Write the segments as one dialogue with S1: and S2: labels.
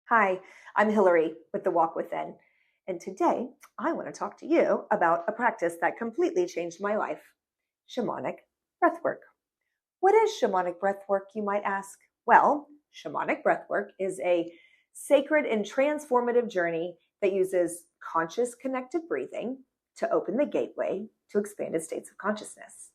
S1: Hi, I'm Hillary with The Walk Within, and today I want to talk to you about a practice that completely changed my life, shamanic breathwork. What is shamanic breathwork, you might ask? Well, shamanic breathwork is a sacred and transformative journey that uses conscious connected breathing to open the gateway to expanded states of consciousness.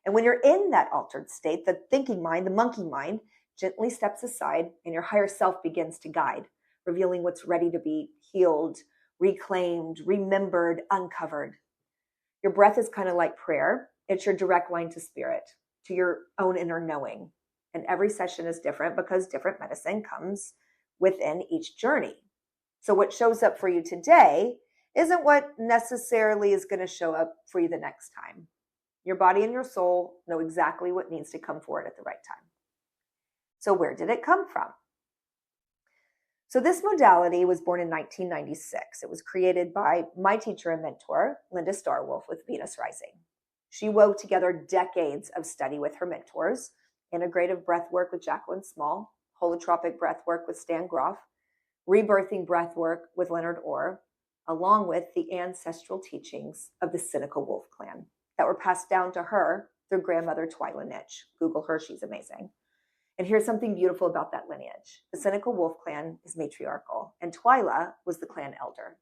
S1: And when you're in that altered state, the thinking mind, the monkey mind, gently steps aside and your higher self begins to guide, revealing what's ready to be healed, reclaimed, remembered, uncovered. Your breath is kind of like prayer. It's your direct line to spirit, to your own inner knowing. And every session is different because different medicine comes within each journey. So what shows up for you today isn't what necessarily is going to show up for you the next time. Your body and your soul know exactly what needs to come forward at the right time. So where did it come from? So this modality was born in 1996. It was created by my teacher and mentor, Linda Starwolf with Venus Rising. She wove together decades of study with her mentors, Integrative Breathwork with Jacqueline Small, Holotropic Breathwork with Stan Groff, Rebirthing Breathwork with Leonard Orr, along with the ancestral teachings of the Seneca Wolf Clan that were passed down to her through grandmother Twyla Nitsch. Google her, she's amazing. And here's something beautiful about that lineage. The Seneca Wolf Clan is matriarchal, and Twyla was the clan elder.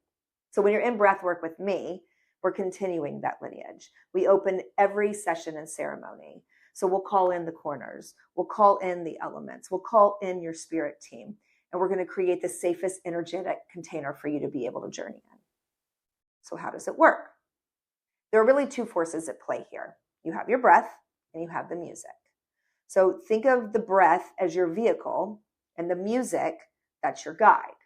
S1: So when you're in breathwork with me, we're continuing that lineage. We open every session and ceremony. So we'll call in the corners, we'll call in the elements, we'll call in your spirit team, and we're going to create the safest energetic container for you to be able to journey in. So how does it work? There are really two forces at play here. You have your breath and you have the music. So think of the breath as your vehicle and the music, that's your guide.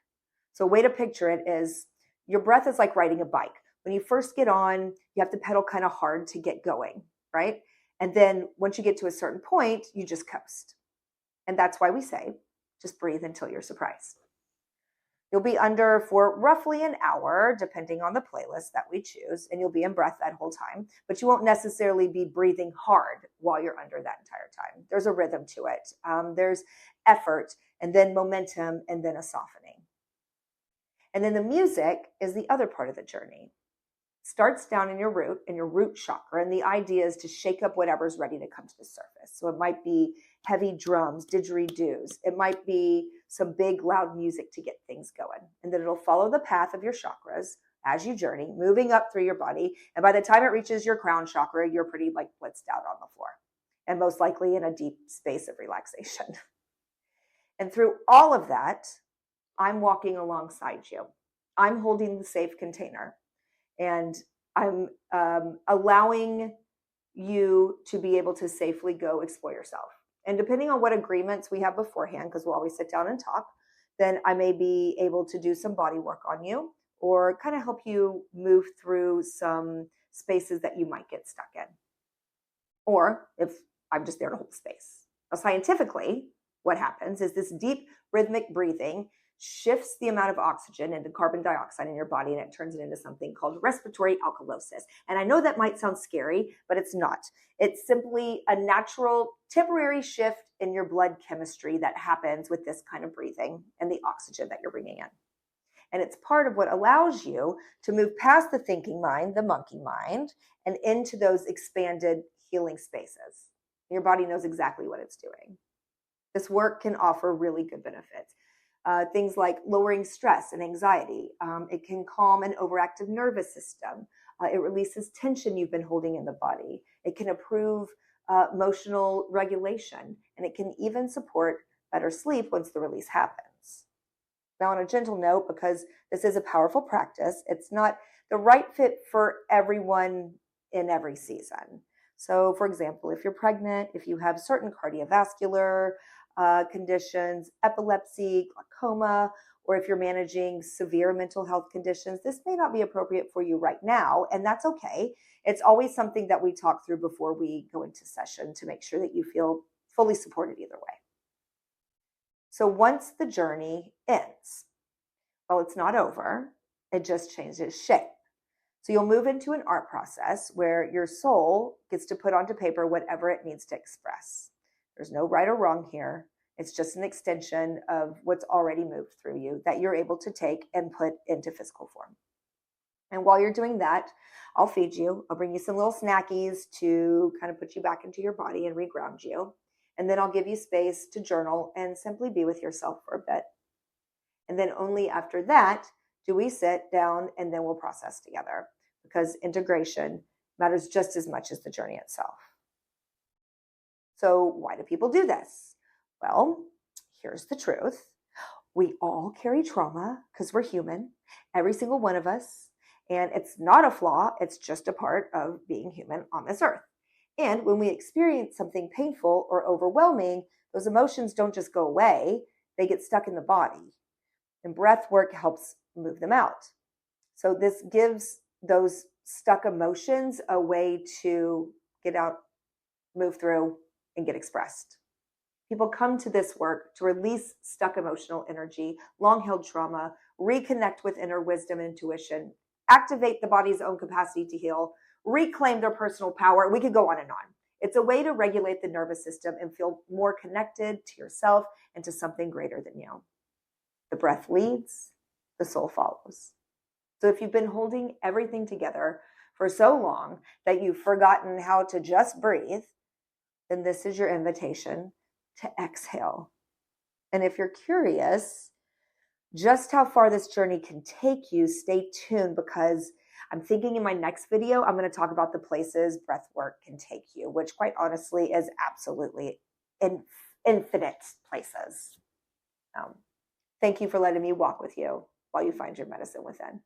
S1: So a way to picture it is your breath is like riding a bike. When you first get on, you have to pedal kind of hard to get going, right? And then once you get to a certain point, you just coast. And that's why we say, just breathe until you're surprised. You'll be under for roughly an hour, depending on the playlist that we choose, and you'll be in breath that whole time, but you won't necessarily be breathing hard while you're under that entire time. There's a rhythm to it. There's effort, and then momentum, and then a softening. And then the music is the other part of the journey. Starts down in your root chakra, and the idea is to shake up whatever's ready to come to the surface. So it might be heavy drums, didgeridoos. It might be some big loud music to get things going. And then it'll follow the path of your chakras as you journey, moving up through your body. And by the time it reaches your crown chakra, you're pretty blitzed out on the floor, and most likely in a deep space of relaxation. And through all of that, I'm walking alongside you. I'm holding the safe container. And I'm allowing you to be able to safely go explore yourself. And depending on what agreements we have beforehand, because we'll always sit down and talk, then I may be able to do some body work on you or kind of help you move through some spaces that you might get stuck in. Or if I'm just there to hold space. Now, scientifically, what happens is this deep rhythmic breathing shifts the amount of oxygen into carbon dioxide in your body, and it turns it into something called respiratory alkalosis. And I know that might sound scary, but it's not. It's simply a natural temporary shift in your blood chemistry that happens with this kind of breathing and the oxygen that you're bringing in. And it's part of what allows you to move past the thinking mind, the monkey mind, and into those expanded healing spaces. Your body knows exactly what it's doing. This work can offer really good benefits. Things like lowering stress and anxiety. It can calm an overactive nervous system. It releases tension you've been holding in the body. It can improve emotional regulation, and it can even support better sleep once the release happens. Now, on a gentle note, because this is a powerful practice, it's not the right fit for everyone in every season. So, for example, if you're pregnant, if you have certain cardiovascular conditions, epilepsy, glaucoma, or if you're managing severe mental health conditions, this may not be appropriate for you right now, and that's okay. It's always something that we talk through before we go into session to make sure that you feel fully supported either way. So once the journey ends, well, it's not over, it just changes shape. So you'll move into an art process where your soul gets to put onto paper whatever it needs to express. There's no right or wrong here. It's just an extension of what's already moved through you that you're able to take and put into physical form. And while you're doing that, I'll feed you. I'll bring you some little snackies to kind of put you back into your body and reground you. And then I'll give you space to journal and simply be with yourself for a bit. And then only after that do we sit down and then we'll process together, because integration matters just as much as the journey itself. So why do people do this? Well, here's the truth. We all carry trauma because we're human, every single one of us. And it's not a flaw, it's just a part of being human on this earth. And when we experience something painful or overwhelming, those emotions don't just go away, they get stuck in the body. And breath work helps move them out. So this gives those stuck emotions a way to get out, move through, and get expressed. People come to this work to release stuck emotional energy, long-held trauma, reconnect with inner wisdom and intuition, activate the body's own capacity to heal, reclaim their personal power. We could go on and on. It's a way to regulate the nervous system and feel more connected to yourself and to something greater than you. The breath leads, the soul follows. So if you've been holding everything together for so long that you've forgotten how to just breathe, then this is your invitation to exhale. And if you're curious just how far this journey can take you, stay tuned, because I'm thinking in my next video, I'm going to talk about the places breath work can take you, which quite honestly is absolutely infinite places. Thank you for letting me walk with you while you find your medicine within.